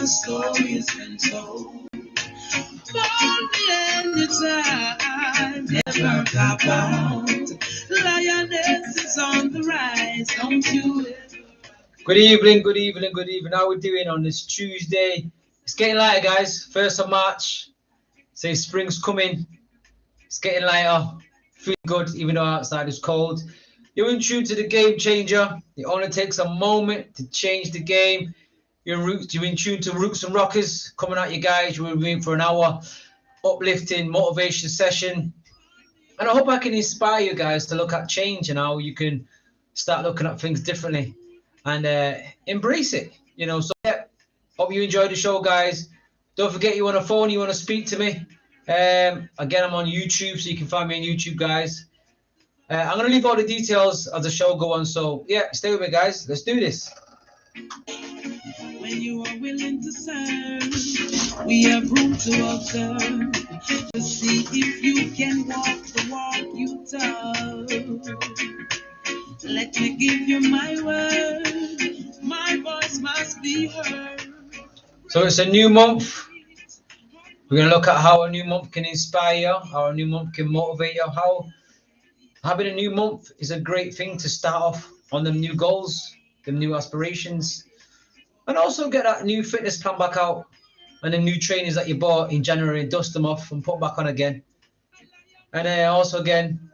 story has been told. Call me anytime, never cop out. Lioness is on the rise, don't you ever. Good evening, good evening, good evening. How we doing on this Tuesday? It's getting lighter, guys. 1st of March. Say spring's coming. It's getting lighter. Feeling good, even though outside is cold. You're in tune to the Game Changer. It only takes a moment to change the game. You're in tune to Roots and Rockers. Coming at you guys. We're in for an hour. Uplifting motivation session. And I hope I can inspire you guys to look at change and how you can start looking at things differently and embrace it. You know, so yeah, hope you enjoyed the show, guys. Don't forget, you on a phone, you want to speak to me. Again, I'm on YouTube, so you can find me on YouTube, guys. I'm going to leave all the details as the show go on. So, yeah, stay with me, guys. Let's do this. When you are willing to serve, we have room to observe, to see if you can walk the walk you tell. Let me give you my word. My voice must be heard. So it's a new month. We're going to look at how a new month can inspire you, how a new month can motivate you, how having a new month is a great thing to start off on them new goals, them new aspirations, and also get that new fitness plan back out and the new trainers that you bought in January and dust them off and put back on again. And also, again,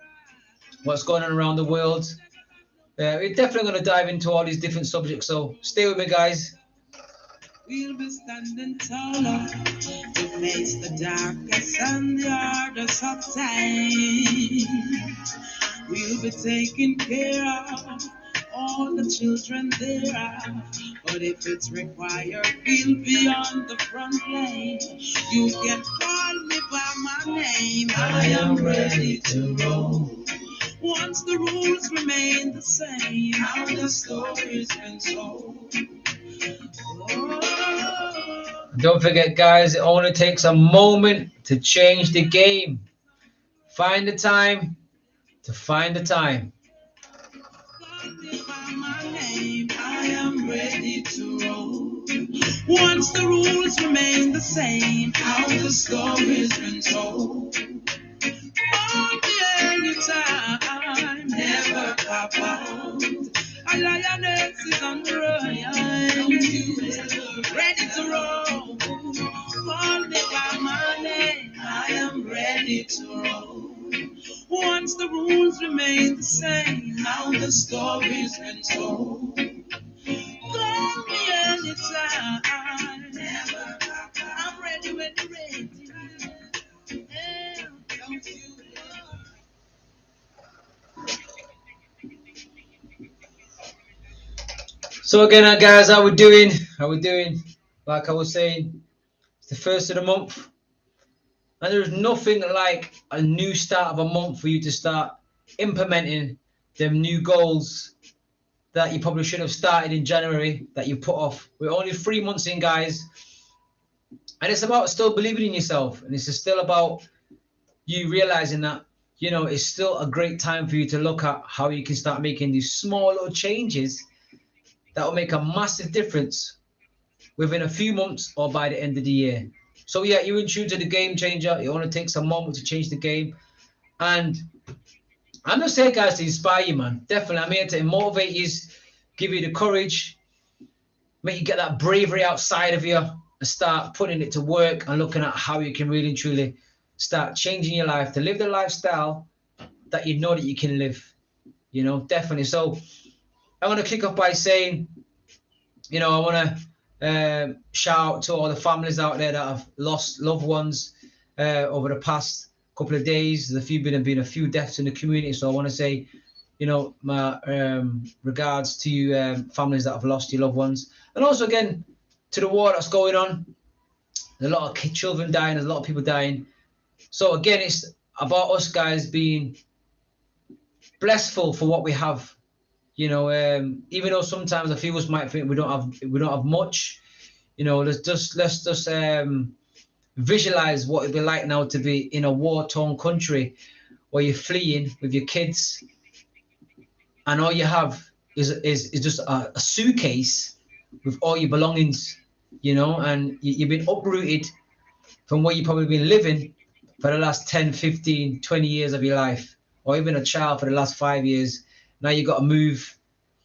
what's going on around the world. We're definitely going to dive into all these different subjects, so stay with me, guys. We'll be standing taller to face the darkest and the hardest of time. We'll be taking care of all the children there are. But if it's required, we'll be on the front line. You can call me by my name. I am ready to roll. Once the rules remain the same, how the story's been told. Don't forget, guys, it only takes a moment to change the game. Find the time to find the time. I am ready to roll. Once the rules remain the same, how the story's been told. On the anytime, never pop out. A lioness is on the run. Ready to roll. Call me by my name. I am ready to roll. Once the rules remain the same, now the story's been told. Call me anytime. Never. I'm ready when you're ready. Yeah, don't you? So again, guys, how we doing? How we doing? Like I was saying, it's the 1st of the month. And there's nothing like a new start of a month for you to start implementing them new goals that you probably should have started in January that you put off. We're only 3 months in, guys. And it's about still believing in yourself. And it's still about you realizing that, you know, it's still a great time for you to look at how you can start making these small little changes that will make a massive difference within a few months or by the end of the year. So yeah, you're in tune to the Game Changer. It only takes a moment to change the game. And I'm not saying, guys, to inspire you, man. Definitely, I'm here to motivate you, give you the courage, make you get that bravery outside of you and start putting it to work and looking at how you can really and truly start changing your life to live the lifestyle that you know that you can live. You know, definitely. So I want to kick off by saying, you know, I want to shout out to all the families out there that have lost loved ones over the past couple of days. There's been a few deaths in the community, so I want to say, you know, my regards to you families that have lost your loved ones, and also again to the war that's going on. There's a lot of children dying. There's a lot of people dying. So again, it's about us, guys, being blessful for what we have. You know, even though sometimes a few of us might think we don't have much, you know, let's just visualize what it'd be like now to be in a war-torn country where you're fleeing with your kids, and all you have is just a suitcase with all your belongings. you know, and you've been uprooted from where you've probably been living for the last 10, 15, 20 years of your life, or even a child for the last 5 years. Now you got to move,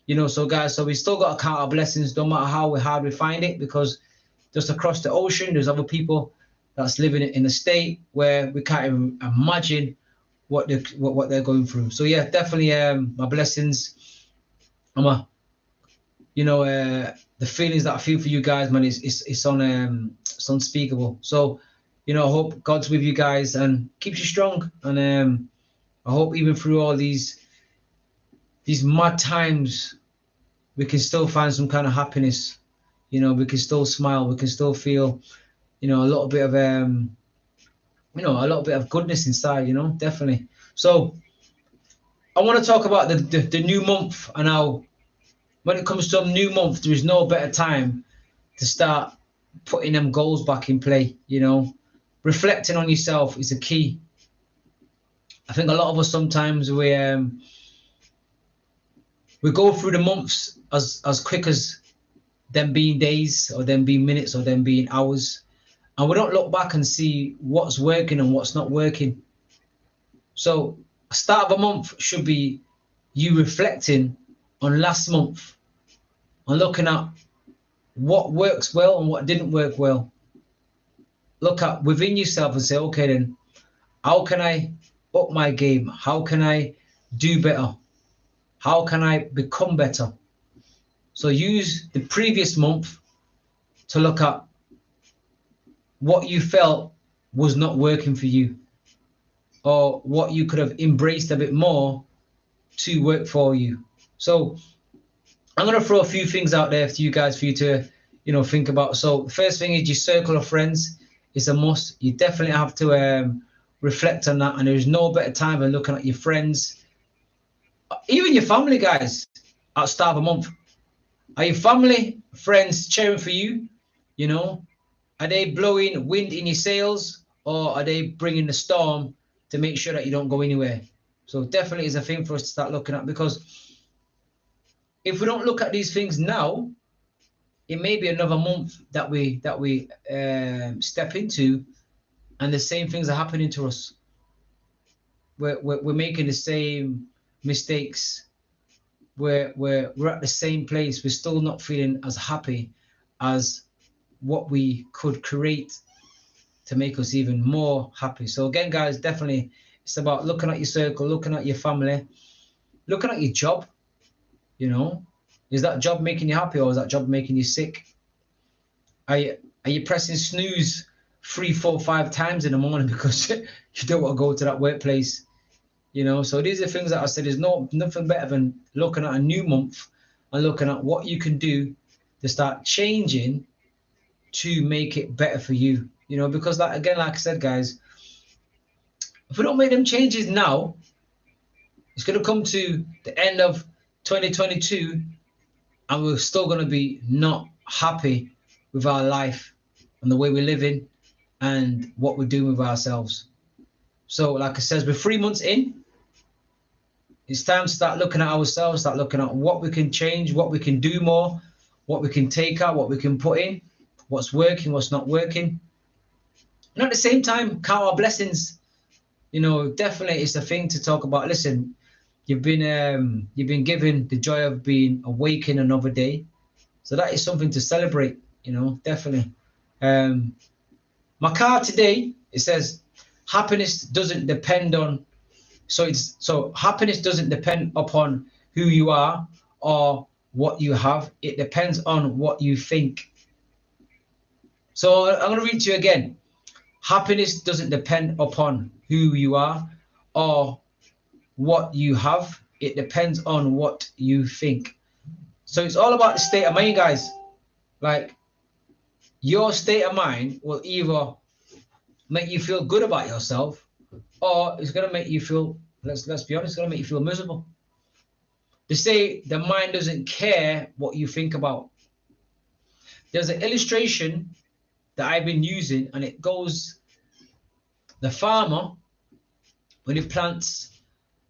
you know. So guys, so we still got to count our blessings, no matter how hard we find it, because just across the ocean, there's other people that's living in a state where we can't even imagine what they're going through. So yeah, definitely my blessings. You know, the feelings that I feel for you guys, man, it's it's unspeakable. So, you know, I hope God's with you guys and keeps you strong. And I hope even through all these mad times, we can still find some kind of happiness. You know, we can still smile. We can still feel, you know, a little bit of you know, a little bit of goodness inside. You know, definitely. So I want to talk about the new month and how, when it comes to a new month, there is no better time to start putting them goals back in play. You know, reflecting on yourself is a key. I think a lot of us sometimes we go through the months as quick as them being days, or them being minutes, or them being hours, and we don't look back and see what's working and what's not working. So start of a month should be you reflecting on last month and looking at what works well and what didn't work well. Look at within yourself and say, okay, then how can I up my game? How can I do better? How can I become better? So use the previous month to look at what you felt was not working for you, or what you could have embraced a bit more to work for you. So I'm going to throw a few things out there for you guys, for you to, you know, think about. So the first thing is your circle of friends is a must. You definitely have to reflect on that. And there's no better time than looking at your friends, even your family, guys, at the start of a month. Are your family, friends cheering for you? You know, are they blowing wind in your sails, or are they bringing the storm to make sure that you don't go anywhere? So definitely is a thing for us to start looking at, because if we don't look at these things now, it may be another month that we step into, and the same things are happening to us. We're making the same mistakes. We're at the same place. We're still not feeling as happy as what we could create to make us even more happy. So again, guys, definitely it's about looking at your circle, looking at your family, looking at your job. You know, is that job making you happy, or is that job making you sick? Are you pressing snooze 3, 4, 5 times in the morning because you don't want to go to that workplace? You know, so these are things that I said, there's nothing better than looking at a new month and looking at what you can do to start changing to make it better for you. You know, because like I said, guys, if we don't make them changes now, it's going to come to the end of 2022 and we're still going to be not happy with our life and the way we're living and what we're doing with ourselves. So like I said, we're 3 months in. It's time to start looking at ourselves, start looking at what we can change, what we can do more, what we can take out, what we can put in, what's working, what's not working. And at the same time, count our blessings. You know, definitely it's a thing to talk about. Listen, you've been given the joy of being awake in another day. So that is something to celebrate, you know, definitely. My card today, it says, happiness doesn't depend on, so happiness doesn't depend upon who you are or what you have. It depends on what you think. So I'm going to read to you again. Happiness doesn't depend upon who you are or what you have. It depends on what you think. So it's all about the state of mind, guys. Like, your state of mind will either make you feel good about yourself, or it's going to make you feel, let's be honest, it's going to make you feel miserable. They say the mind doesn't care what you think about. There's an illustration that I've been using, and it goes, the farmer, when he plants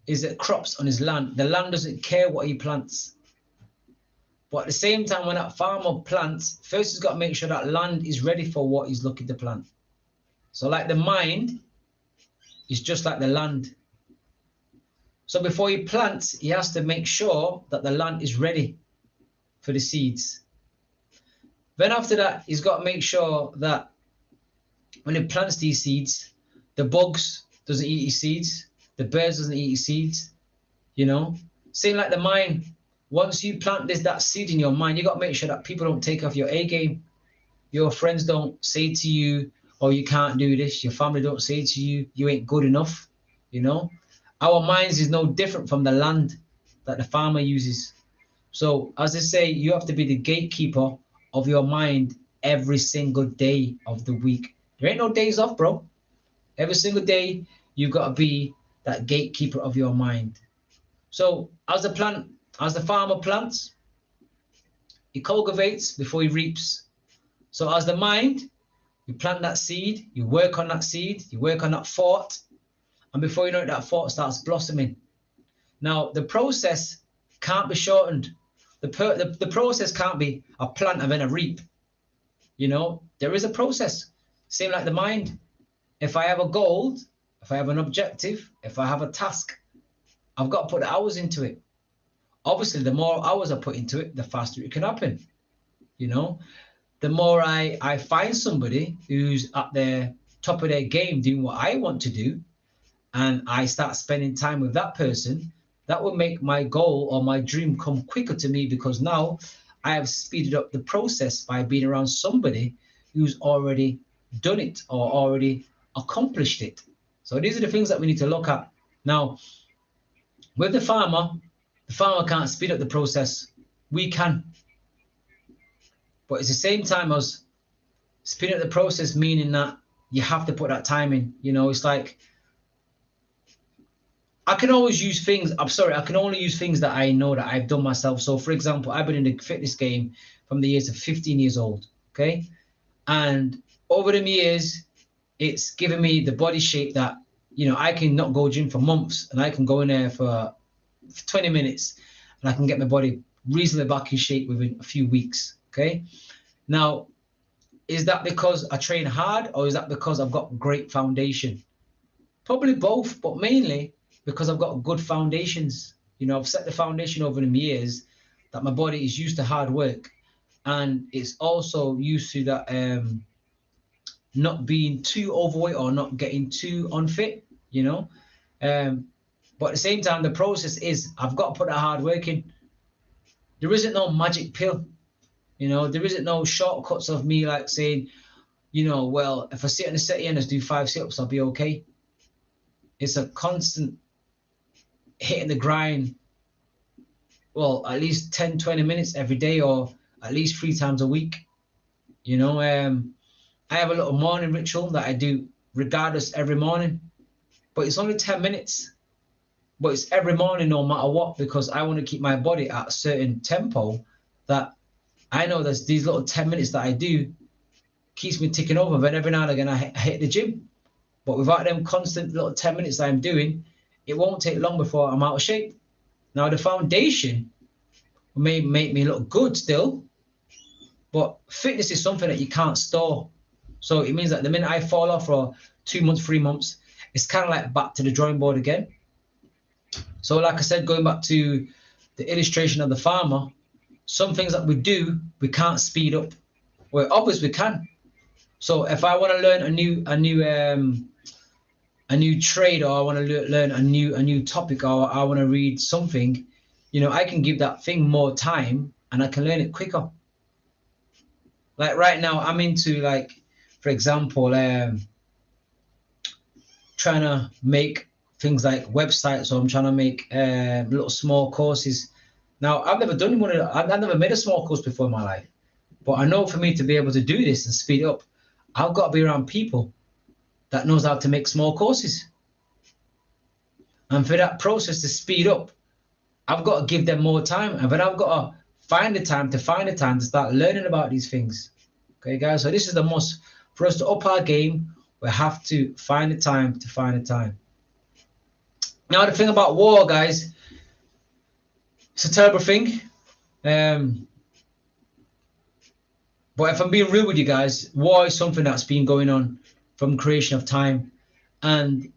his crops on his land, the land doesn't care what he plants. But at the same time, when that farmer plants, first he's got to make sure that land is ready for what he's looking to plant. So like the mind is just like the land. So before he plants, he has to make sure that the land is ready for the seeds. Then after that, he's got to make sure that when he plants these seeds, the bugs doesn't eat his seeds, the birds doesn't eat his seeds, you know. Same like the mind. Once you plant that seed in your mind, you got to make sure that people don't take off your A game. Your friends don't say to you, oh, you can't do this. Your family don't say to you, you ain't good enough, you know. Our minds is no different from the land that the farmer uses. So as I say, you have to be the gatekeeper of your mind every single day of the week. There ain't no days off, bro. Every single day, you've got to be that gatekeeper of your mind. So as the farmer plants, he cultivates before he reaps. So as the mind, you plant that seed, you work on that seed, you work on that thought, and before you know it, that thought starts blossoming. Now, the process can't be shortened. The process can't be a plant and then a reap. You know, there is a process. Same like the mind. If I have a goal, if I have an objective, if I have a task, I've got to put the hours into it. Obviously, the more hours I put into it, the faster it can happen. You know, the more I find somebody who's at the top of their game doing what I want to do, and I start spending time with that person, that will make my goal or my dream come quicker to me, because now I have speeded up the process by being around somebody who's already done it or already accomplished it. So these are the things that we need to look at. Now, with the farmer can't speed up the process. We can. But it's the same time as speeding up the process, meaning that you have to put that time in. You know, it's like, I can only use things that I know that I've done myself. So for example, I've been in the fitness game from the years of 15 years old. Okay. And over the years, it's given me the body shape that, you know, I can not go gym for months and I can go in there for 20 minutes and I can get my body reasonably back in shape within a few weeks. Okay. Now, is that because I train hard, or is that because I've got great foundation? Probably both, but mainly because I've got good foundations. You know, I've set the foundation over the years that my body is used to hard work, and it's also used to that not being too overweight or not getting too unfit, you know. But at the same time, the process is I've got to put that hard work in. There isn't no magic pill, you know. There isn't no shortcuts of me like saying, you know, well, if I sit on the settee and just do 5 sit-ups, I'll be okay. It's a constant hitting the grind, well, at least 10, 20 minutes every day, or at least 3 times a week. You know, I have a little morning ritual that I do regardless every morning, but it's only 10 minutes. But it's every morning no matter what, because I want to keep my body at a certain tempo that I know there's these little 10 minutes that I do keeps me ticking over. Then every now and again I hit the gym. But without them constant little 10 minutes that I'm doing, it won't take long before I'm out of shape. Now, the foundation may make me look good still, but fitness is something that you can't store. So it means that the minute I fall off for 2 months, 3 months, it's kind of like back to the drawing board again. So like I said, going back to the illustration of the farmer, some things that we do, we can't speed up. Well, obviously we can. So if I want to learn a new trade, or I want to learn a new topic, or I want to read something, you know, I can give that thing more time and I can learn it quicker. Like right now, I'm into, like, for example, trying to make things like websites, or I'm trying to make little small courses. Now, I've never done one of them. I've never made a small course before in my life, but I know for me to be able to do this and speed up, I've got to be around people that knows how to make small courses. And for that process to speed up, I've got to give them more time. And then I've got to find the time to start learning about these things. Okay, guys, so this is the must. For us to up our game, we have to find the time to find the time. Now, the thing about war, guys, it's a terrible thing. But if I'm being real with you guys, war is something that's been going on from creation of time, and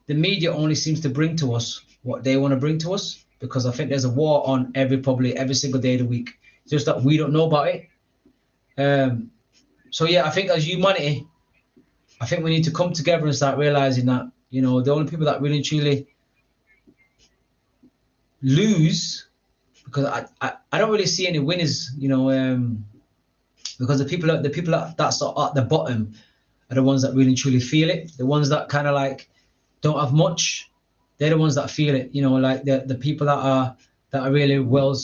the media only seems to bring to us what they want to bring to us, because I think there's a war on probably every single day of the week. It's just that we don't know about it. So yeah, I think as humanity, I think we need to come together and start realizing that, you know, the only people that really truly lose, because I don't really see any winners, you know, because the people that's at the bottom are the ones that really truly feel it. The ones that kind of like don't have much, they're the ones that feel it. You know, like the people that are really well,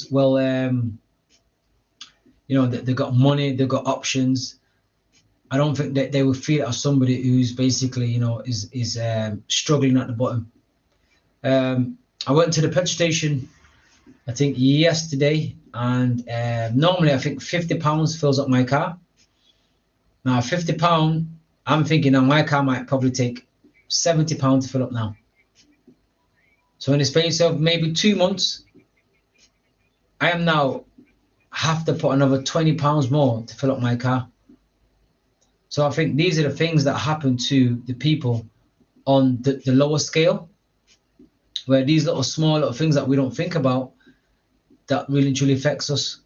you know, they've got money, they've got options. I don't think that they would feel it as somebody who's basically, you know, is struggling at the bottom. I went to the petrol station, I think yesterday, and normally I think £50 fills up my car. Now £50, I'm thinking now my car might probably take £70 to fill up now. So in the space of maybe 2 months, I am now have to put another £20 more to fill up my car. So I think these are the things that happen to the people on the lower scale, where these small little things that we don't think about that really truly affects us.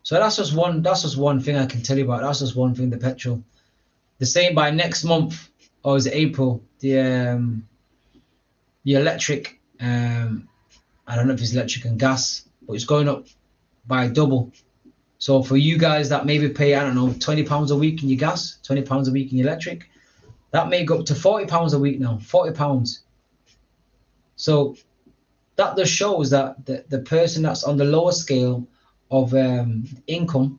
So that's just one thing I can tell you about. That's just one thing, the petrol. The same by next month, or is it April, the electric, I don't know if it's electric and gas, but it's going up by double. So for you guys that maybe pay, I don't know, £20 a week in your gas, £20 a week in your electric, that may go up to £40 a week now, £40. So that just shows that the person that's on the lower scale of income,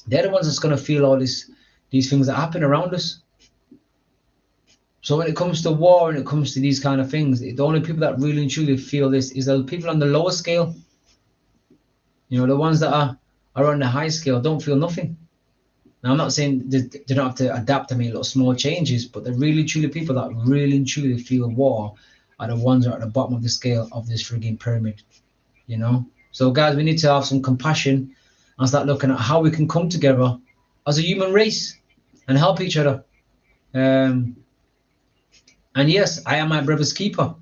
they're the ones that's going to feel all these things that happen around us. So when it comes to war and it comes to these kind of things, the only people that really and truly feel this is the people on the lower scale. You know, the ones that are on the high scale don't feel nothing. Now, I'm not saying they don't have to adapt and make little small changes, but the really truly people that really and truly feel war are the ones that are at the bottom of the scale of this frigging pyramid, you know? So guys, we need to have some compassion and start looking at how we can come together as a human race and help each other. And yes, I am my brother's keeper.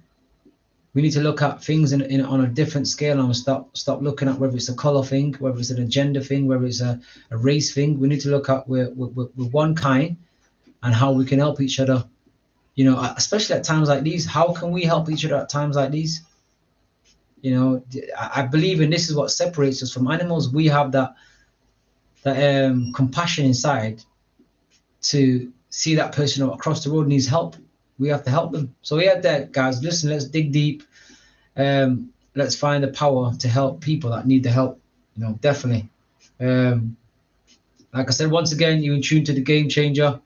We need to look at things on a different scale and stop looking at whether it's a color thing, whether it's an agenda thing, whether it's a race thing. We need to look at we're one kind and how we can help each other. You know, especially at times like these. How can we help each other at times like these? You know, I believe in this is what separates us from animals. We have that compassion inside to see that person across the road needs help. We have to help them. So yeah, there, guys, listen, let's dig deep. Let's find the power to help people that need the help. You know, definitely. Like I said, once again, you're in tune to the Game Changer.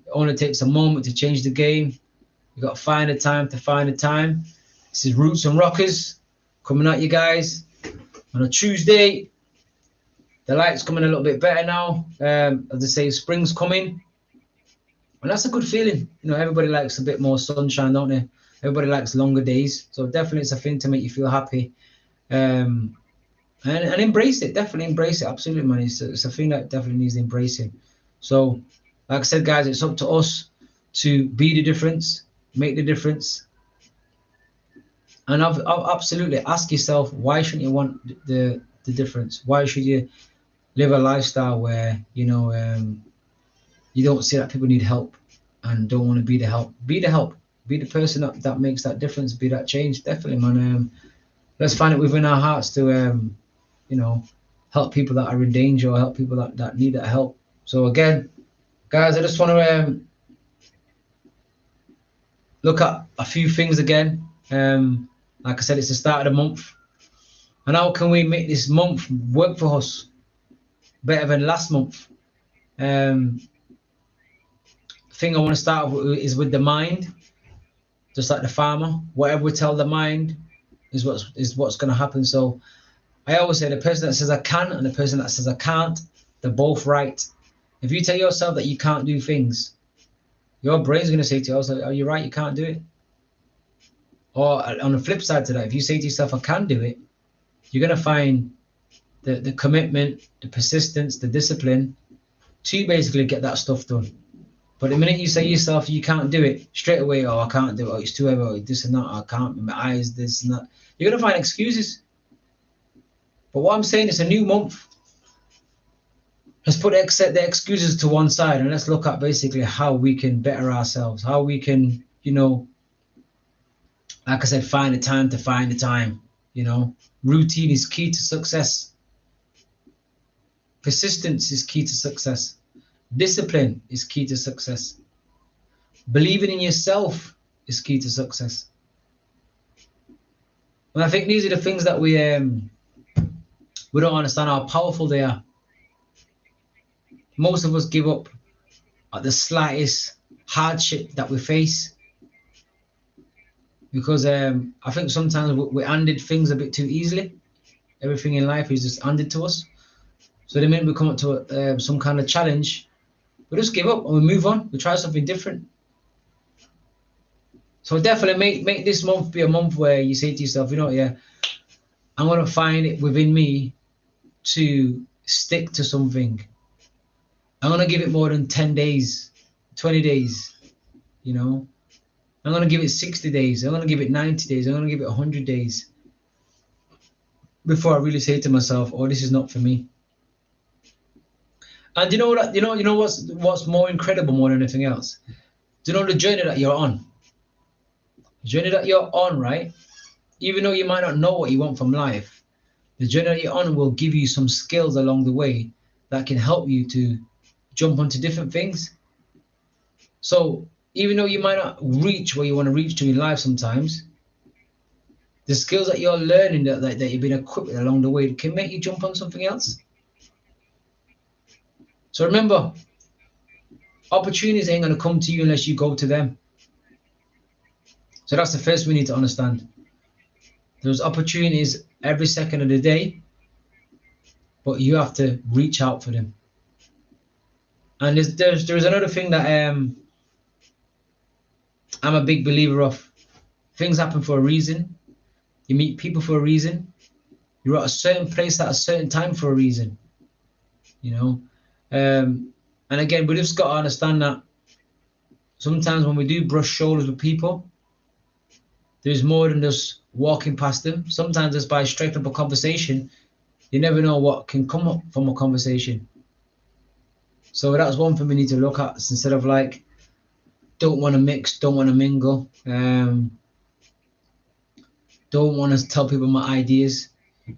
It only takes a moment to change the game. You got to find the time to find the time. This is Roots and Rockers coming at you guys on a Tuesday. The light's coming a little bit better now. As I say, spring's coming. And that's a good feeling. You know, everybody likes a bit more sunshine, don't they? Everybody likes longer days. So definitely it's a thing to make you feel happy. And embrace it. Definitely embrace it. Absolutely, man. It's a thing that definitely needs embracing. So, like I said, guys, it's up to us to be the difference, make the difference. And I'll absolutely ask yourself, why shouldn't you want the difference? Why should you live a lifestyle where, you know, you don't see that people need help and don't want to be the help? Be the help. Be the person that makes that difference. Be that change. Definitely, man. Let's find it within our hearts to, you know, help people that are in danger or help people that need that help. So again, guys, I just want to look at a few things again. Like I said, it's the start of the month. And how can we make this month work for us better than last month? Thing I want to start with is with the mind. Just like the farmer, whatever we tell the mind is what's going to happen. So I always say the person that says I can and the person that says I can't, they're both right. If you tell yourself that you can't do things, your brain's going to say to you, oh, you're right, you can't do it. Or on the flip side to that, if you say to yourself, I can do it, you're going to find the commitment, the persistence, the discipline to basically get that stuff done. But the minute you say yourself you can't do it, straight away, oh, I can't do it, oh, it's too heavy, oh, this and that, I can't, my eyes, this and that. You're going to find excuses. But what I'm saying is a new month. Let's put the excuses to one side and let's look at basically how we can better ourselves, how we can, like I said, find the time to find the time. Routine is key to success. Persistence is key to success. Discipline is key to success. Believing in yourself is key to success. And I think these are the things that we don't understand how powerful they are. Most of us give up at the slightest hardship that we face because I think sometimes we handed things a bit too easily. Everything in life is just handed to us. So the minute we come up to some kind of challenge, we just give up and we move on. We try something different. So definitely make this month be a month where you say to yourself, I'm going to find it within me to stick to something. I'm going to give it more than 10 days, 20 days, I'm going to give it 60 days. I'm going to give it 90 days. I'm going to give it 100 days before I really say to myself, oh, this is not for me. And you know what's more incredible more than anything else? Do you know the journey that you're on? The journey that you're on, right? Even though you might not know what you want from life, the journey that you're on will give you some skills along the way that can help you to jump onto different things. So even though you might not reach where you want to reach to in life sometimes, the skills that you're learning that you've been equipped with along the way can make you jump on something else. So remember, opportunities ain't going to come to you unless you go to them. So that's the first we need to understand. There's opportunities every second of the day, but you have to reach out for them. And there's another thing that I'm a big believer of. Things happen for a reason. You meet people for a reason. You're at a certain place at a certain time for a reason. And again, we just got to understand that sometimes when we do brush shoulders with people, there's more than just walking past them. Sometimes it's by striking up a conversation. You never know what can come up from a conversation. So that's one thing we need to look at. Instead of don't want to mix, don't want to mingle, don't want to tell people my ideas.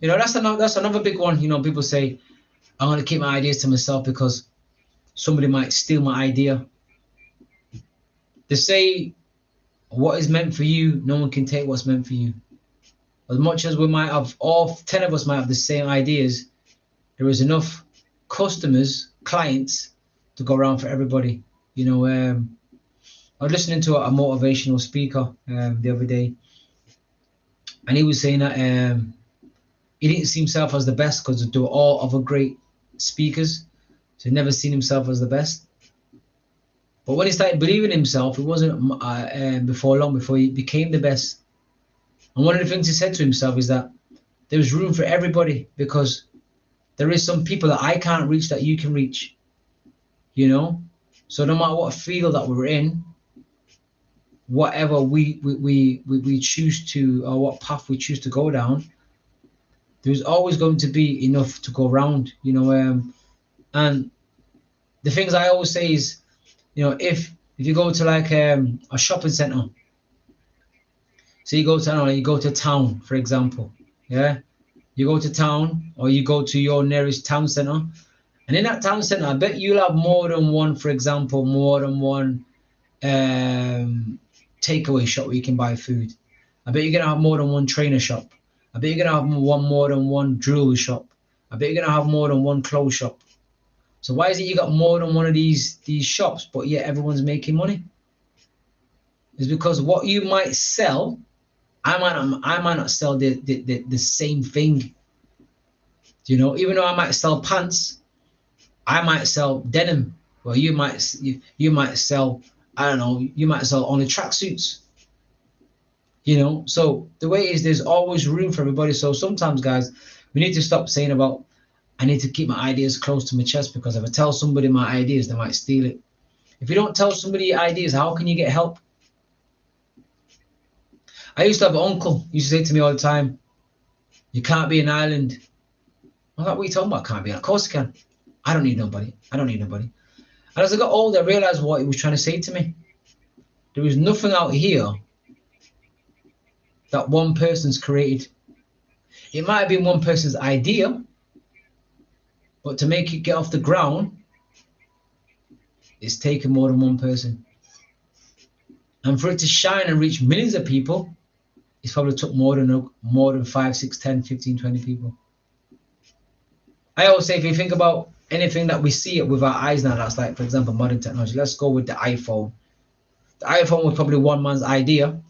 That's another big one. People say, I'm going to keep my ideas to myself because somebody might steal my idea. They say, what is meant for you, no one can take what's meant for you. As much as we might have, all 10 of us might have the same ideas, there is enough customers, clients, to go around for everybody. I was listening to a motivational speaker the other day, and he was saying that he didn't see himself as the best because there were all other great speakers, so he never seen himself as the best. But when he started believing in himself, it wasn't before long before he became the best. And one of the things he said to himself is that there's room for everybody because there is some people that I can't reach that you can reach. So no matter what field that we're in, whatever we choose to, or what path we choose to go down, there's always going to be enough to go around. And the things I always say is, if you go to a shopping center, so you go to town, for example, you go to town or you go to your nearest town center, and in that town center, I bet you'll have more than one takeaway shop where you can buy food. I bet you're gonna have more than one trainer shop. I bet you're gonna have more than one jewelry shop. I bet you're gonna have more than one clothes shop. So why is it you got more than one of these shops, but yet everyone's making money? It's because what you might sell, I might not sell the same thing. Even though I might sell pants, I might sell denim. Well, you might sell, I don't know, you might sell only tracksuits. So the way is there's always room for everybody. So sometimes, guys, we need to stop saying about, I need to keep my ideas close to my chest, because if I tell somebody my ideas, they might steal it. If you don't tell somebody your ideas, how can you get help? I used to have an uncle who used to say to me all the time, you can't be an island. I was like, what are you talking about? Can't be? Of course I can. I don't need nobody. I don't need nobody. And as I got older, I realized what he was trying to say to me. There is nothing out here that one person's created. It might have been one person's idea, but to make it get off the ground, it's taken more than one person. And for it to shine and reach millions of people, it's probably took more than 5, 6, 10, 15, 20 people. I always say, if you think about anything that we see it with our eyes now, that's like, for example, modern technology. Let's go with the iPhone. The iPhone was probably one man's idea,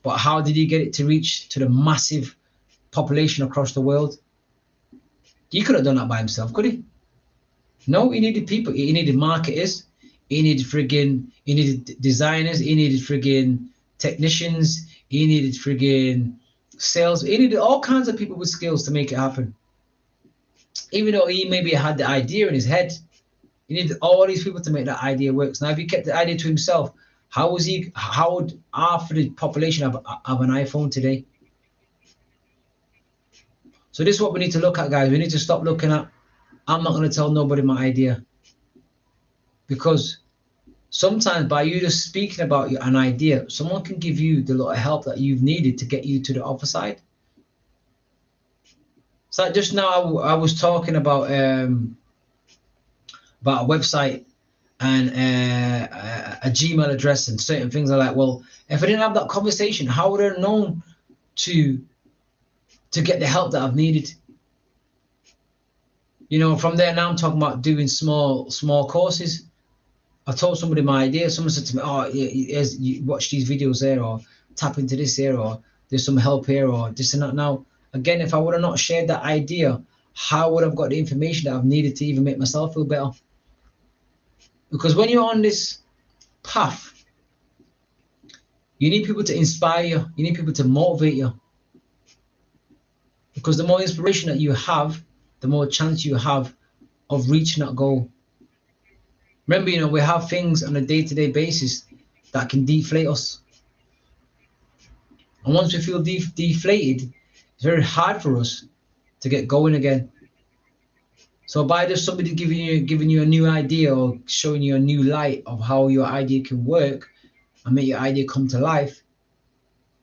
but how did he get it to reach to the massive population across the world? He could have done that by himself, could he? No, he needed people. He needed marketers. He needed designers. He needed friggin' technicians. He needed friggin' sales. He needed all kinds of people with skills to make it happen. Even though he maybe had the idea in his head, he needed all these people to make that idea work. So now if he kept the idea to himself, how would half of the population have an iPhone today? So this is what we need to look at, guys. We need to stop looking at, I'm not going to tell nobody my idea. Because sometimes by you just speaking about an idea, someone can give you the lot of help that you've needed to get you to the other side. So just now I was talking about a website and a Gmail address and certain things. Are like, well, if I didn't have that conversation, how would I have known to get the help that I've needed? You know, from there now I'm talking about doing small courses. I told somebody my idea. Someone said to me, oh, you watch these videos there, or tap into this here, or there's some help here, or this and that. Now, again, if I would have not shared that idea, how would I have got the information that I've needed to even make myself feel better? Because when you're on this path, you need people to inspire you. You need people to motivate you. Because the more inspiration that you have, the more chance you have of reaching that goal. Remember, you know, we have things on a day-to-day basis that can deflate us. And once we feel deflated, it's very hard for us to get going again. So by just somebody giving you a new idea, or showing you a new light of how your idea can work and make your idea come to life,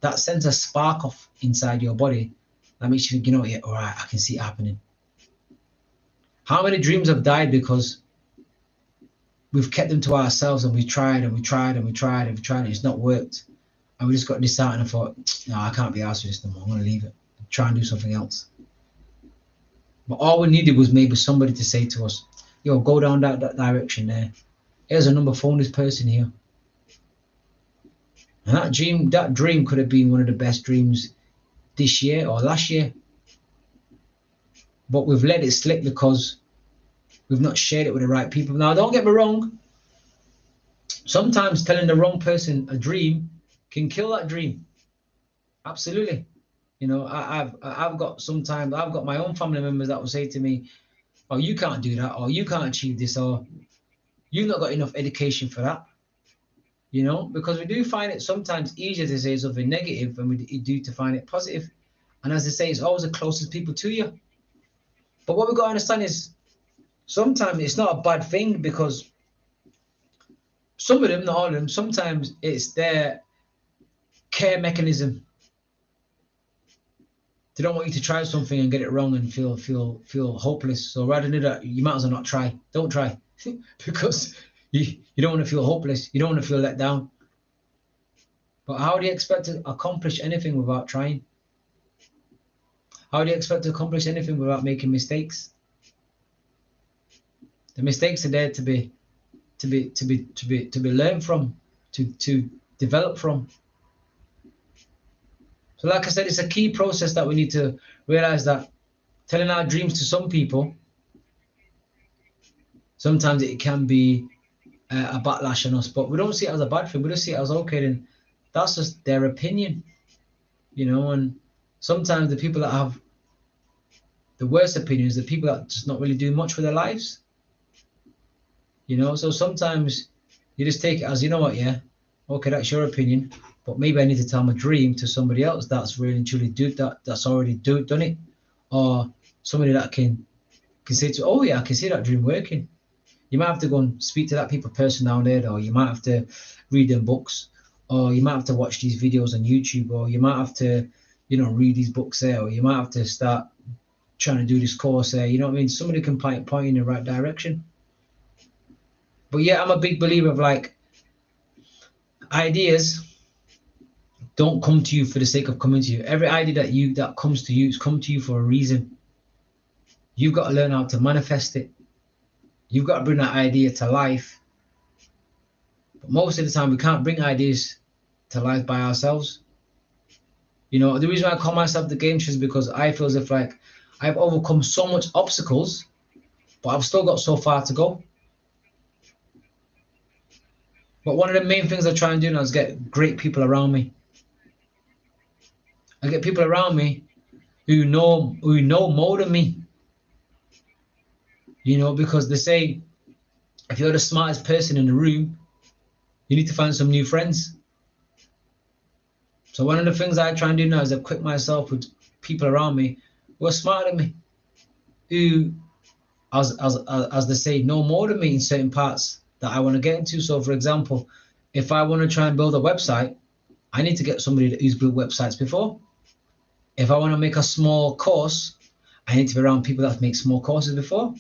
that sends a spark off inside your body. That makes you think, you know, yeah, all right, I can see it happening. How many dreams have died because we've kept them to ourselves, and we tried and we tried and we tried and we tried, and it's not worked. And we just got this out and I thought, no, I can't be asked for this no more. I'm going to leave it. Try and do something else. But all we needed was maybe somebody to say to us, yo, go down that direction there. Here's a number, phone this person here. And that dream could have been one of the best dreams this year or last year. But we've let it slip because we've not shared it with the right people. Now, don't get me wrong. Sometimes telling the wrong person a dream can kill that dream. Absolutely. You know, I've got my own family members that will say to me, oh, you can't do that, or you can't achieve this, or you've not got enough education for that. You know, because we do find it sometimes easier to say something negative than we do to find it positive. And as I say, it's always the closest people to you. But what we've got to understand is sometimes it's not a bad thing, because some of them, not all of them, sometimes it's their care mechanism. They don't want you to try something and get it wrong and feel hopeless. So rather than that, you might as well not try. Don't try because you don't want to feel hopeless. You don't want to feel let down. But how do you expect to accomplish anything without trying? How do you expect to accomplish anything without making mistakes? The mistakes are there to be learned from, to develop from. So like I said, it's a key process that we need to realize, that telling our dreams to some people, sometimes it can be a backlash on us, but we don't see it as a bad thing. We just see it as, okay, then that's just their opinion, you know. And sometimes the people that have the worst opinions are people that just not really do much for their lives. You know, so sometimes you just take it as, you know what, yeah, okay, that's your opinion, but maybe I need to tell my dream to somebody else that's really and truly that's already done it, or somebody that can say to, oh yeah, I can see that dream working. You might have to go and speak to that person down there, or you might have to read them books, or you might have to watch these videos on YouTube, or you might have to, you know, read these books there, or you might have to start trying to do this course there. You know what I mean? Somebody can point you in the right direction. But yeah, I'm a big believer of like, ideas don't come to you for the sake of coming to you. Every idea that comes to you is come to you for a reason. You've got to learn how to manifest it. You've got to bring that idea to life. But most of the time, we can't bring ideas to life by ourselves. You know, the reason why I call myself the game changer is because I feel as if like I've overcome so much obstacles, but I've still got so far to go. But one of the main things I try and do now is get great people around me. I get people around me who know more than me. You know, because they say if you're the smartest person in the room, you need to find some new friends. So one of the things I try and do now is equip myself with people around me who are smarter than me, who, as they say, know more than me in certain parts that I want to get into. So, for example, if I want to try and build a website, I need to get somebody who's built websites before. If I want to make a small course, I need to be around people that make small courses before.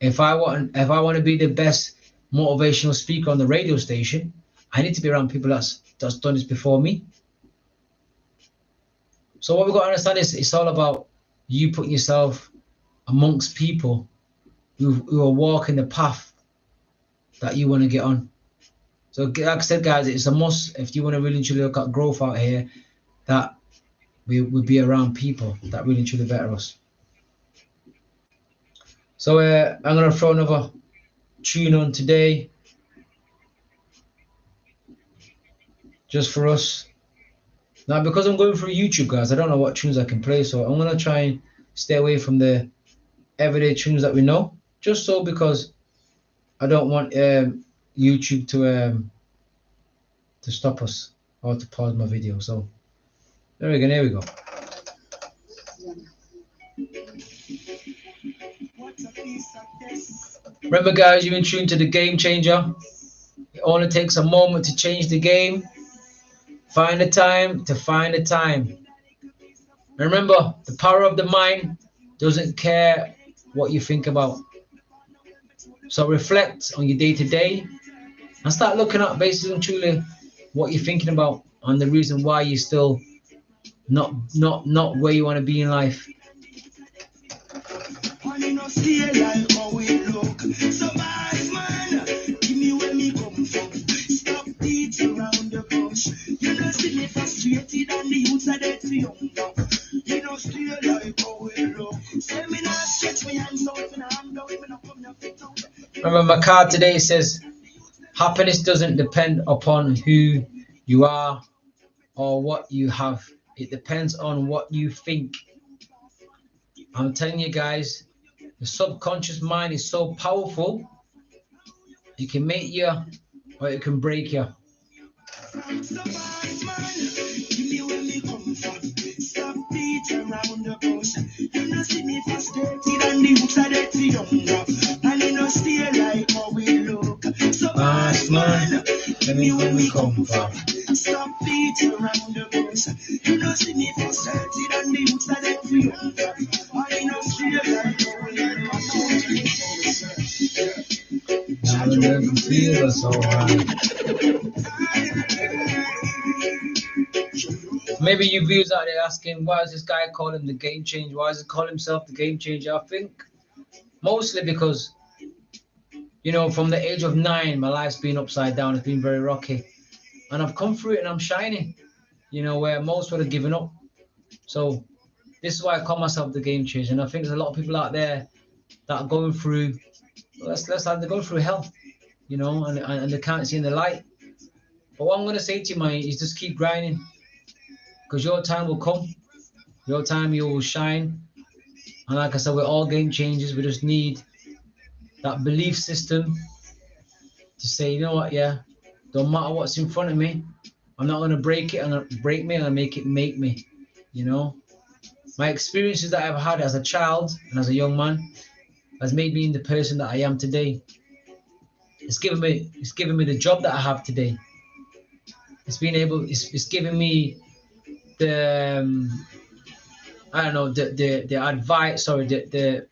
If I want to be the best motivational speaker on the radio station, I need to be around people that's done this before me. So what we've got to understand is it's all about you putting yourself amongst people who are walking the path that you want to get on. So like I said, guys, it's a must if you want to really truly look at growth out here, that we would be around people that really truly better us. So I'm going to throw another tune on today just for us. Now, because I'm going through YouTube, guys, I don't know what tunes I can play, so I'm going to try and stay away from the everyday tunes that we know, just so because I don't want YouTube to stop us or to pause my video. So there we go. Remember, guys, you're in tune to the Game Changer. It only takes a moment to change the game. Find the time to find the time. Remember, the power of the mind doesn't care what you think about. So reflect on your day-to-day and start looking at basically and truly what you're thinking about and the reason why you're still not where you want to be in life. Remember, my card today says happiness doesn't depend upon who you are or what you have. It depends on what you think. I'm telling you guys, the subconscious mind is so powerful. It can make you or it can break you. Let me when we come from. Stop beating around the bush. You know, see me frustrated and the youths are dead for you. I know straight like now it doesn't feel so right. Maybe you viewers out there asking, why is this guy calling him the Game Changer? Why does he call himself the Game Changer? I think mostly because, you know, from the age of 9, my life's been upside down. It's been very rocky. And I've come through it and I'm shining, you know, where most would have given up. So this is why I call myself the Game Changer. And I think there's a lot of people out there that are going through, let's say they're going through hell, you know, and they can't see in the light. But what I'm going to say to you, man, is just keep grinding, because your time will come. Your time, you will shine. And like I said, we're all game changers. We just need that belief system to say, you know what, yeah, don't matter what's in front of me, I'm not going to break it, I'm going to break me, I'm going to make it make me, you know. My experiences that I've had as a child and as a young man has made me the person that I am today. It's given me the job that I have today. It's given me the I don't know, the advice, sorry, the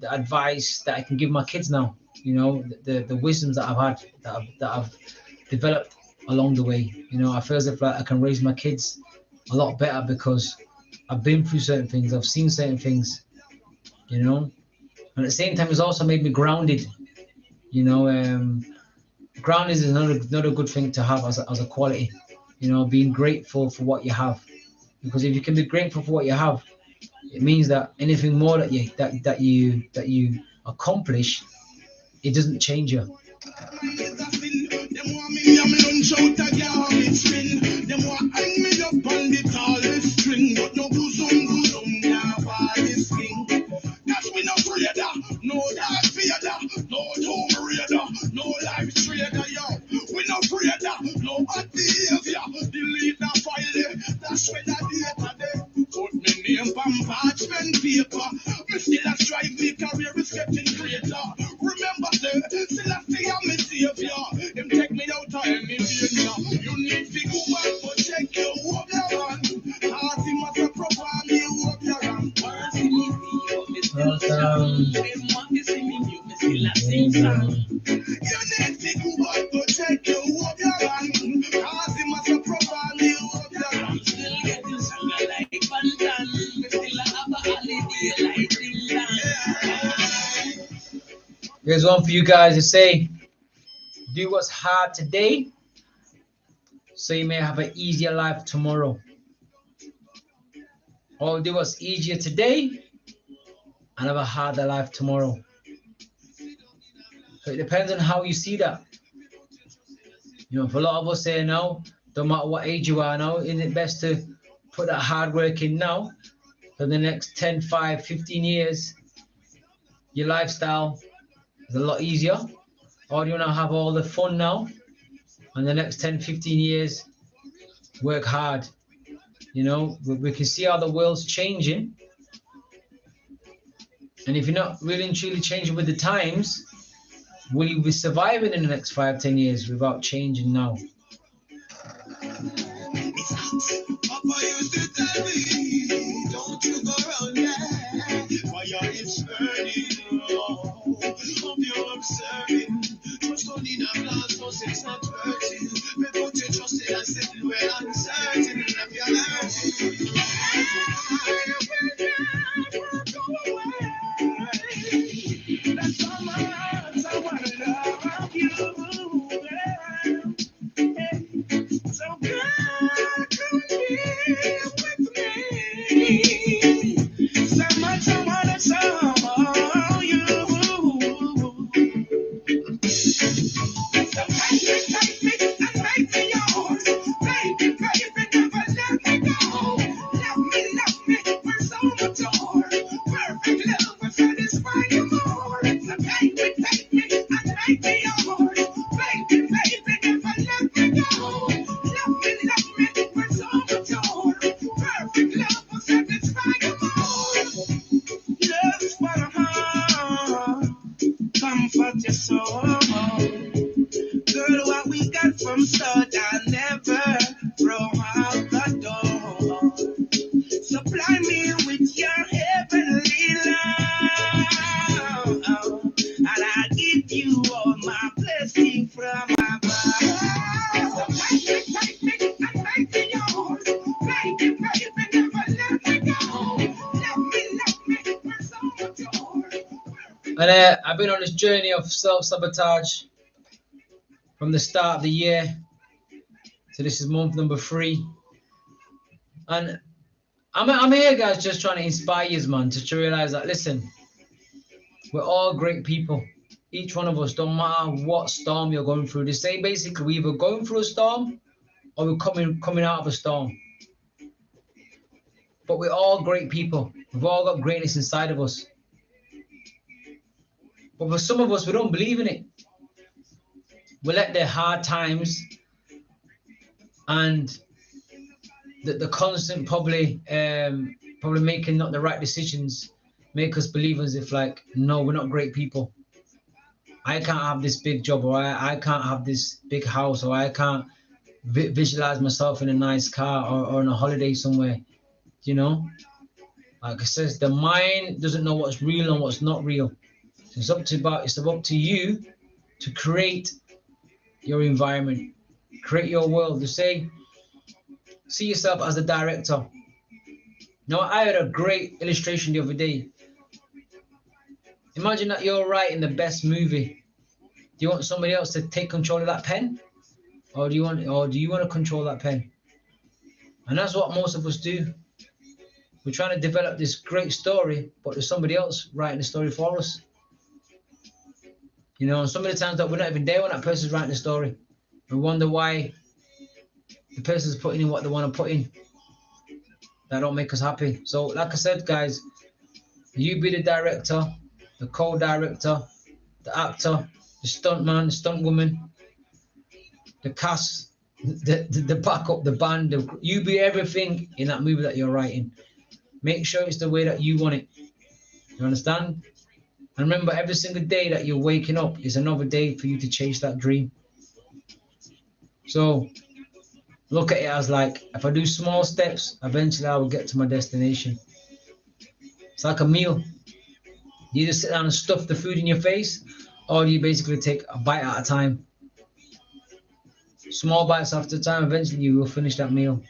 advice that I can give my kids now. You know, the wisdoms that I've had, that I've developed along the way. You know, I feel as if like I can raise my kids a lot better because I've been through certain things, I've seen certain things. You know, and at the same time, it's also made me grounded. You know, grounding is another good thing to have as a quality. You know, being grateful for what you have, because if you can be grateful for what you have, it means that anything more that you accomplish, it doesn't change you. Here's one for you guys to say: do what's hard today so you may have an easier life tomorrow. Or do what's easier today and have a harder life tomorrow. So it depends on how you see that. You know, for a lot of us here now, don't matter what age you are now, isn't it best to put that hard work in now for the next 10, 5, 15 years? Your lifestyle is a lot easier. Or do you want to have all the fun now and the next 10, 15 years work hard? You know, we can see how the world's changing. And if you're not really and truly changing with the times, will you be surviving in the next 5, 10 years without changing now? And I've been on this journey of self-sabotage from the start of the year. So this is month number 3. And I'm here, guys, just trying to inspire you, man, to realize that, listen, we're all great people. Each one of us, don't matter what storm you're going through. They say basically we're either going through a storm or we're coming out of a storm. But we're all great people. We've all got greatness inside of us. But for some of us, we don't believe in it. We let the hard times and the constant probably making not the right decisions make us believe as if like, no, we're not great people. I can't have this big job, or I can't have this big house, or I can't visualize myself in a nice car or on a holiday somewhere. You know, like I says, the mind doesn't know what's real and what's not real. So it's up to you to create your environment, create your world. To see yourself as a director. Now, I had a great illustration the other day. Imagine that you're writing the best movie. Do you want somebody else to take control of that pen, or do you want to control that pen? And that's what most of us do. We're trying to develop this great story, but there's somebody else writing the story for us. You know, and some of the times that we're not even there when that person's writing the story. We wonder why the person's putting in what they want to put in. That don't make us happy. So, like I said, guys, you be the director, the co-director, the actor, the stuntman, the stunt woman, the cast, the backup, the band. You be everything in that movie that you're writing. Make sure it's the way that you want it. You understand? And remember, every single day that you're waking up is another day for you to chase that dream. So look at it as like, if I do small steps, eventually I will get to my destination. It's like a meal. You just sit down and stuff the food in your face, or you basically take a bite at a time. Small bites after time, eventually you will finish that meal.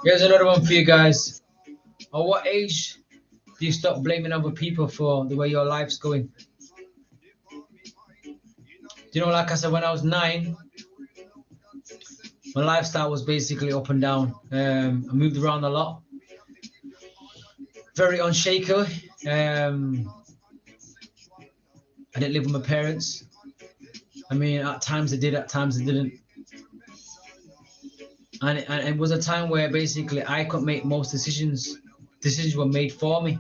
Here's another one for you guys. At what age do you stop blaming other people for the way your life's going? You know, like I said, when I was 9, my lifestyle was basically up and down. I moved around a lot. Very unshakable. I didn't live with my parents. I mean, at times I did, at times I didn't. And it was a time where basically I couldn't make most decisions. Decisions were made for me.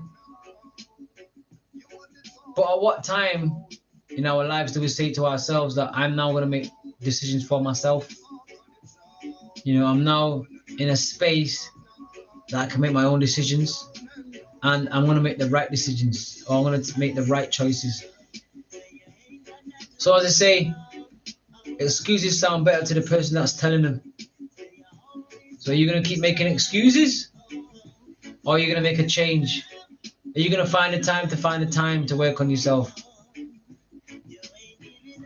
But at what time in our lives do we say to ourselves that I'm now going to make decisions for myself? You know, I'm now in a space that I can make my own decisions, and I'm going to make the right decisions, or I'm going to make the right choices. So as I say, excuses sound better to the person that's telling them. So are you going to keep making excuses, or are you going to make a change? Are you going to find the time to work on yourself?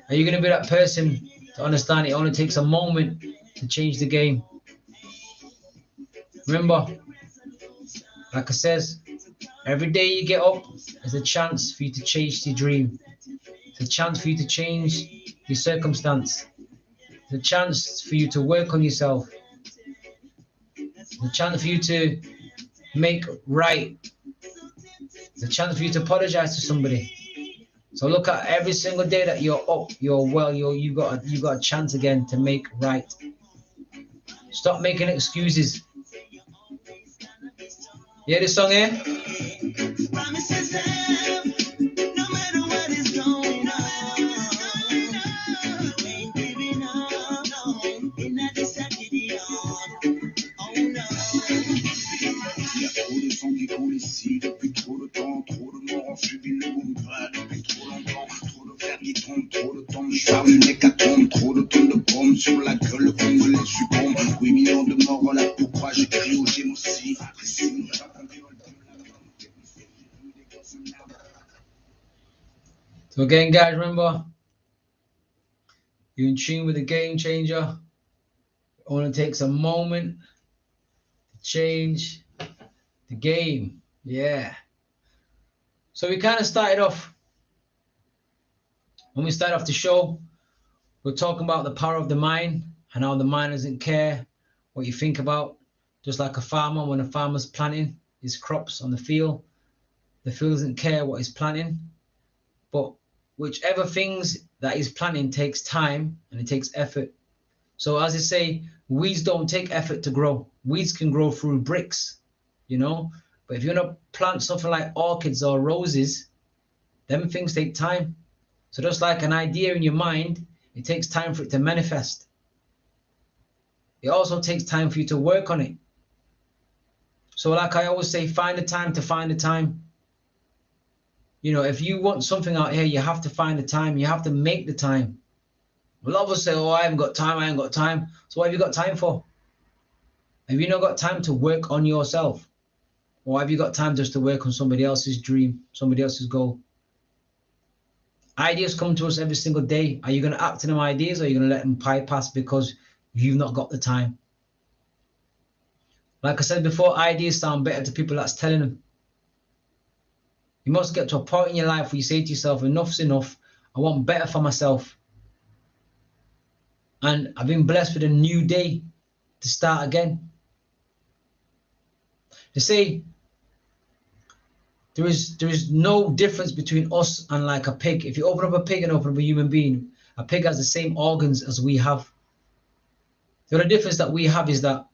Are you going to be that person to understand it only takes a moment to change the game? Remember, like I says, every day you get up is a chance for you to chase your dream. It's a chance for you to change your circumstance. It's a chance for you to work on yourself. It's a chance for you to make right. It's a chance for you to apologize to somebody. So look at every single day that you're up, you're well, you got a chance again to make right. Stop making excuses. You hear this song here? So again, guys, remember, you're in tune with the game changer. It only takes a moment to change The game. Yeah. So we kind of started off, when we started off the show, we're talking about the power of the mind and how the mind doesn't care what you think about. Just like a farmer, when a farmer's planting his crops on the field doesn't care what he's planting. But whichever things that he's planting takes time and it takes effort. So as I say, weeds don't take effort to grow. Weeds can grow through bricks, you know. But if you're going to plant something like orchids or roses, them things take time. So just like an idea in your mind, it takes time for it to manifest. It also takes time for you to work on it. So like I always say, find the time to find the time. You know, if you want something out here, you have to find the time. You have to make the time. A lot of us say, oh, I haven't got time. I ain't got time. So what have you got time for? Have you not got time to work on yourself? Or have you got time just to work on somebody else's dream, somebody else's goal? Ideas come to us every single day. Are you going to act on them ideas, or are you going to let them bypass because you've not got the time? Like I said before, ideas sound better to people that's telling them. You must get to a point in your life where you say to yourself, enough's enough. I want better for myself. And I've been blessed with a new day to start again. They say there is no difference between us and like a pig. If you open up a pig and open up a human being, a pig has the same organs as we have. The only difference that we have is that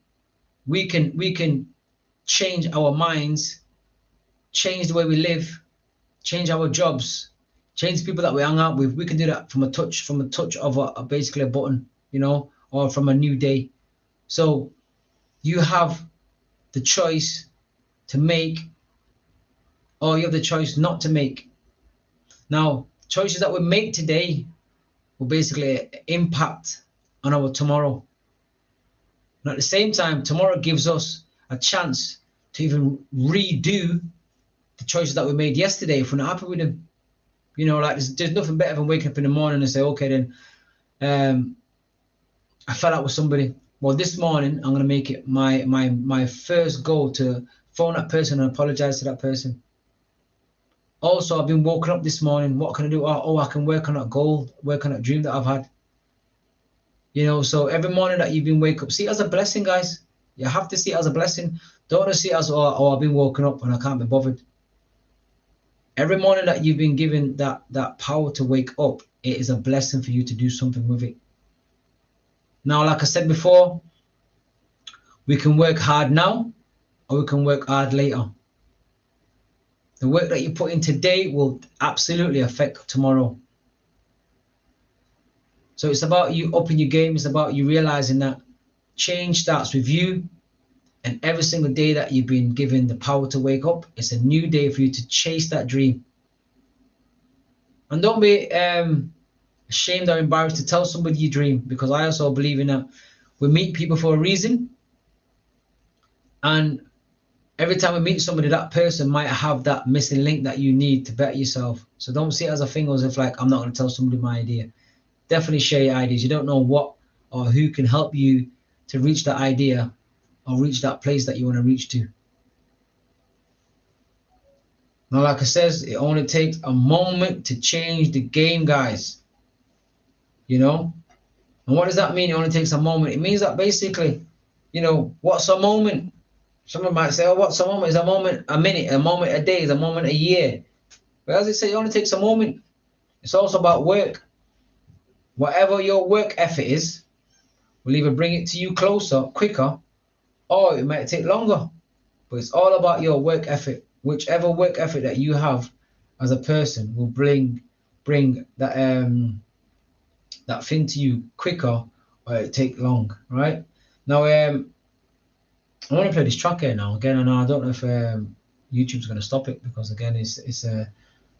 we can change our minds, change the way we live, change our jobs, change the people that we hang out with. We can do that from a touch of basically a button, you know, or from a new day. So you have the choice to make, or you have the choice not to make. Now, choices that we make today will basically impact on our tomorrow. And at the same time, tomorrow gives us a chance to even redo the choices that we made yesterday if we're not happy with them. You know, like there's nothing better than waking up in the morning and say, okay, then I fell out with somebody. Well, this morning I'm going to make it my first goal to phone that person and apologize to that person. Also, I've been woken up this morning. What can I do? Oh, I can work on that goal, work on that dream that I've had. You know, so every morning that you've been wake up, see it as a blessing, guys. You have to see it as a blessing. Don't see it as, oh, I've been woken up and I can't be bothered. Every morning that you've been given that power to wake up, it is a blessing for you to do something with it. Now, like I said before, we can work hard now or we can work hard later. The work that you put in today will absolutely affect tomorrow. So it's about you upping your game. It's about you realizing that change starts with you. And every single day that you've been given the power to wake up, it's a new day for you to chase that dream. And don't be ashamed or embarrassed to tell somebody your dream, because I also believe in that we meet people for a reason. And every time we meet somebody, that person might have that missing link that you need to better yourself. So don't see it as a thing as if like, I'm not going to tell somebody my idea. Definitely share your ideas. You don't know what or who can help you to reach that idea or reach that place that you want to reach to. Now, like I says, it only takes a moment to change the game, guys. You know? And what does that mean? It only takes a moment. It means that basically, you know, what's a moment? Someone might say, oh, what's a moment? Is a moment a minute, a moment a day, is a moment a year. But as I say, it only takes a moment. It's also about work. Whatever your work effort is, will either bring it to you closer, quicker, or it might take longer. But it's all about your work effort. Whichever work effort that you have as a person will bring that that thing to you quicker, or it take long, right? Now, I want to play this track here now. Again, I don't know if YouTube's going to stop it, because again, it's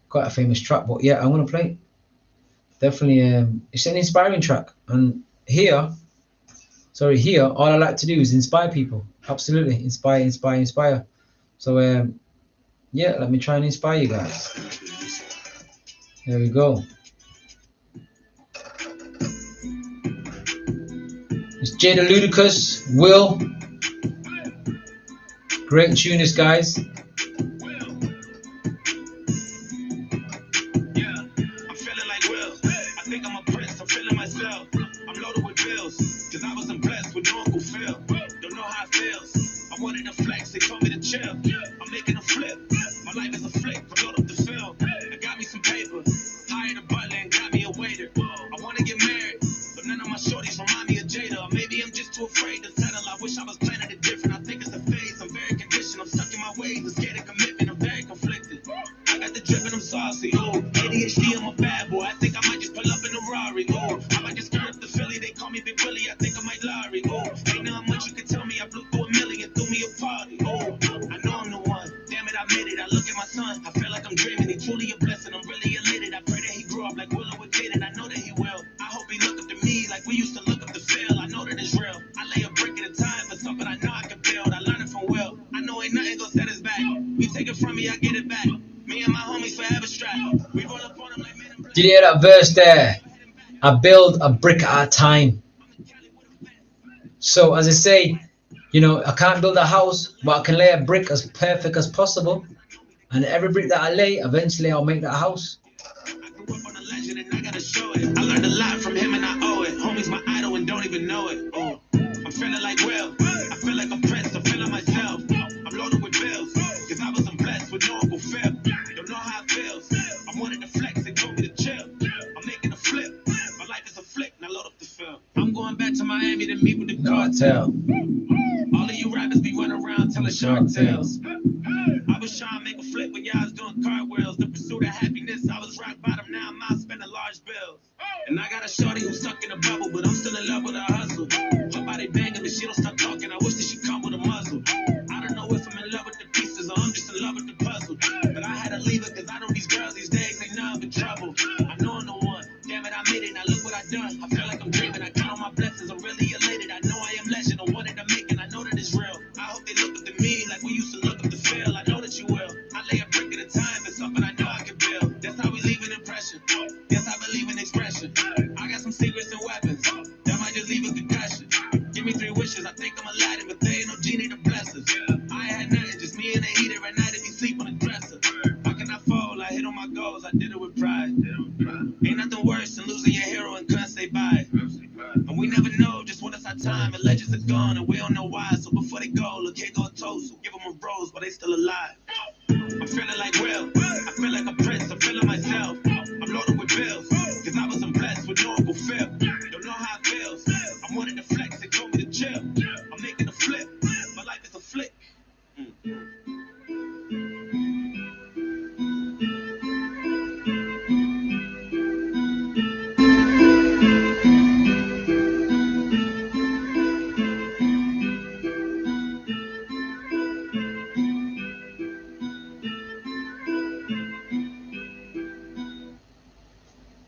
quite a famous track. But yeah, I'm going to play it. Definitely, it's an inspiring track. And here, all I like to do is inspire people. Absolutely, inspire. So yeah, let me try and inspire you guys. There we go. It's Jada Ludacris, Will. Great tuners, guys. Did you hear that verse there? I build a brick at a time. So as I say, you know, I can't build a house, but I can lay a brick as perfect as possible. And every brick that I lay, eventually I'll make that house. I learned a lot from him and I owe it. Homie's my idol and don't even know it. Oh, I'm feeling like Will. I feel like a prince. I'm feeling myself. I'm loaded with bills. Cause I wasn't blessed with no Uncle Phil. Don't know how it feels. I wanted to flex. They told me to chill. I'm making a flip. My life is a flick. Now load up the film. I'm going back to Miami to meet with the cartel. All of you rappers be running around telling shark tales. I was trying to make a flip when y'all was doing cartwheels. The pursuit of happiness, I was rock bottom, now I'm out spending large bills. And I got a shorty who's stuck in a bubble, but I'm still in love with her hustle. Her body banging, but she don't stop talking. I wish that she come with a muzzle. I don't know if I'm in love with the pieces or I'm just in love with the puzzle. But I had to leave it, cause I know these girls these days ain't nothing but trouble. I know I'm the one, damn it, I made it, now look what I done. I feel like I'm dreaming, I count on my blessings, I'm really elated. I know I am legend, I wanted to make it, I know that it's real. I hope they look up to me like we used to look up to Phil. I know that you will. I lay a brick at a time, it's something I know I can build. That's how we leave an impression. Yes, I believe in expression. I got some secrets and weapons that might just leave a concussion. Give me 3 wishes, I think I'm Aladdin, but there ain't no genie to bless us. I ain't had nothing, just me and the heater at night if you sleep on the dresser. How can I fold? I hit on my goals, I did it with pride. Ain't nothing worse than losing your hero and couldn't say bye. And we never know just when it's our time, and legends are gone and we don't know why. So before they go, look, here go a toast. So give them a rose while they still alive. I'm feeling like Will. I feel like a prince. I'm feeling myself. I'm loaded with bills. Cause I wasn't blessed with no Uncle Phil. Don't know how it feels. I wanted to flex. They told me to chill. I'm making a flip. My life is a flick.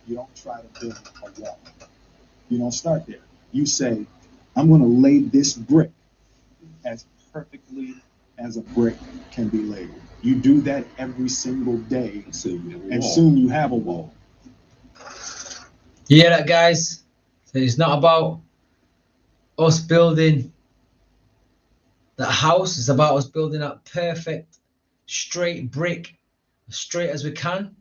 You don't try to build a wall. You don't start there. You say, I'm going to lay this brick as perfectly as a brick can be laid. You do that every single day, and soon you have a wall. You hear that, guys? So it's not about us building that house. It's about us building that perfect, straight brick, as straight as we can,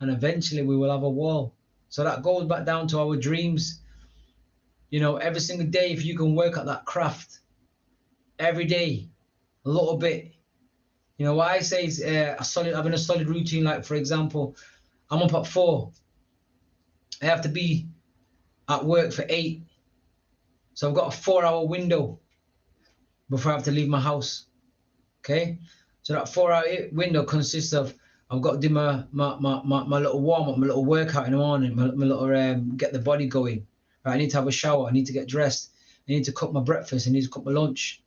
and eventually we will have a wall. So that goes back down to our dreams. You know, every single day, if you can work at that craft, every day, a little bit. You know, what I say is having a solid routine. Like, for example, I'm up at 4. I have to be at work for 8. So I've got a 4-hour window before I have to leave my house. Okay? So that 4-hour window consists of, I've got to do my little warm-up, my little workout in the morning, my little get the body going. Right? I need to have a shower. I need to get dressed. I need to cook my breakfast. I need to cook my lunch.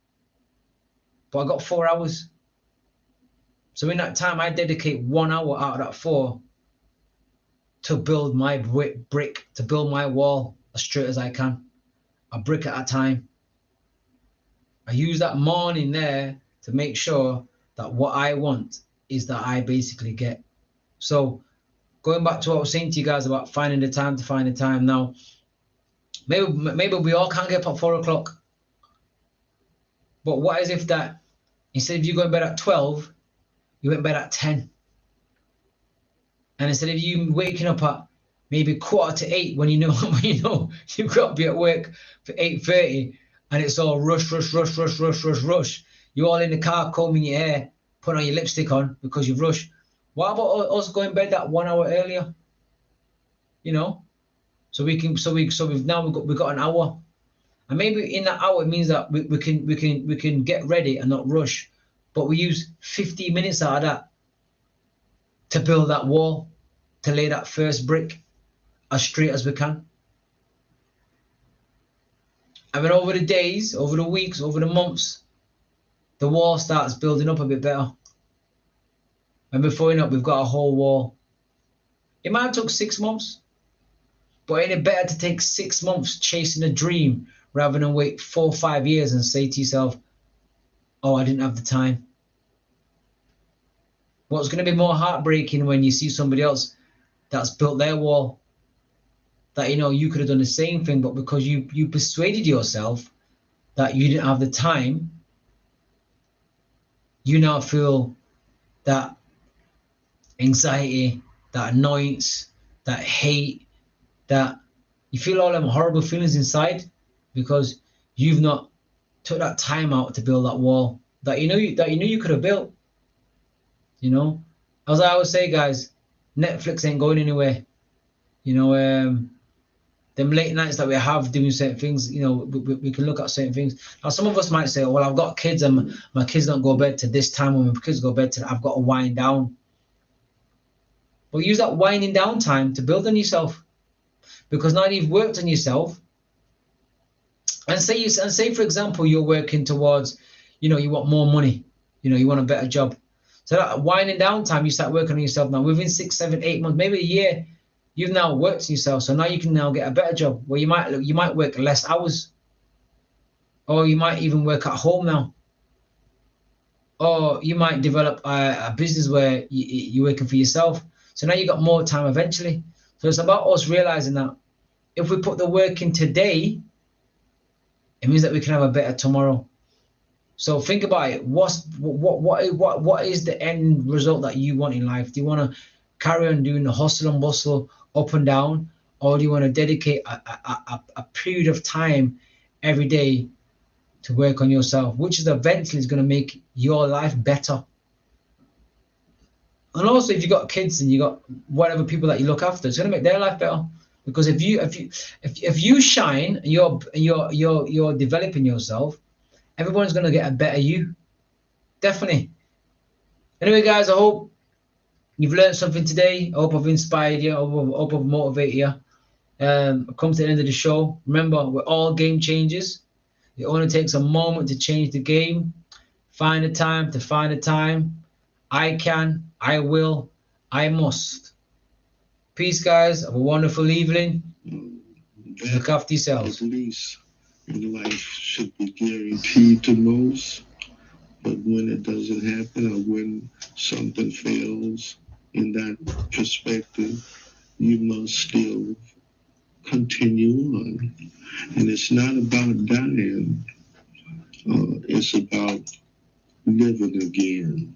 But I got 4 hours. So in that time, I dedicate 1 hour out of that 4 to build my brick, to build my wall as straight as I can, a brick at a time. I use that morning there to make sure that what I want is that I basically get. So going back to what I was saying to you guys about finding the time to find the time. Now, maybe we all can't get up at 4 o'clock. But what is if that Instead of you going to bed at 12, you went to bed at 10. And instead of you waking up at maybe 7:45 when you know you've got to be at work for 8:30 and it's all rush, you're all in the car combing your hair, putting on your lipstick on because you've rushed. What about us going to bed that 1 hour earlier? You know, so we've got an hour, and maybe in that hour it means that we can get ready and not rush, but we use 15 minutes out of that to build that wall, to lay that first brick as straight as we can. And then over the days, over the weeks, over the months, the wall starts building up a bit better. And before you know it, we've got a whole wall. It might have took 6 months, but ain't it better to take 6 months chasing a dream rather than wait 4 or 5 years and say to yourself, oh, I didn't have the time. What's going to be more heartbreaking when you see somebody else that's built their wall, that you could have done the same thing, but because you persuaded yourself that you didn't have the time, you now feel that anxiety, that annoyance, that hate, that you feel all them horrible feelings inside because you've not took that time out to build that wall that you knew you could have built. As I always say, guys, Netflix ain't going anywhere. Them late nights that we have doing certain things, we can look at certain things. Now, some of us might say, well, I've got kids and my kids don't go to bed to this time. When my kids go to bed to I've got to wind down. But use that winding down time to build on yourself, because now you've worked on yourself. And say for example, you're working towards, you want more money, you want a better job. So that winding down time, you start working on yourself now. Within 6, 7, 8 months, maybe a year, you've now worked on yourself. So now you can now get a better job where you might work less hours, or you might even work at home now, or you might develop a business where you're working for yourself. So now you've got more time eventually. So it's about us realizing that if we put the work in today, it means that we can have a better tomorrow. So think about it. What is the end result that you want in life? Do you want to carry on doing the hustle and bustle up and down, or do you want to dedicate a period of time every day to work on yourself, which is eventually going to make your life better? And also, if you got kids and you got whatever people that you look after, it's going to make their life better. Because if you shine and you're developing yourself, everyone's going to get a better you. Definitely. Anyway, guys, I hope you've learned something today. I hope I've inspired you. I hope I've motivated you. I've come to the end of the show. Remember, we're all game changers. It only takes a moment to change the game. Find the time to find the time. I can, I will, I must. Peace, guys. Have a wonderful evening. Look after yourselves. At least in life should be guaranteed to most, but when it doesn't happen or when something fails in that perspective, you must still continue on. And it's not about dying, it's about living again.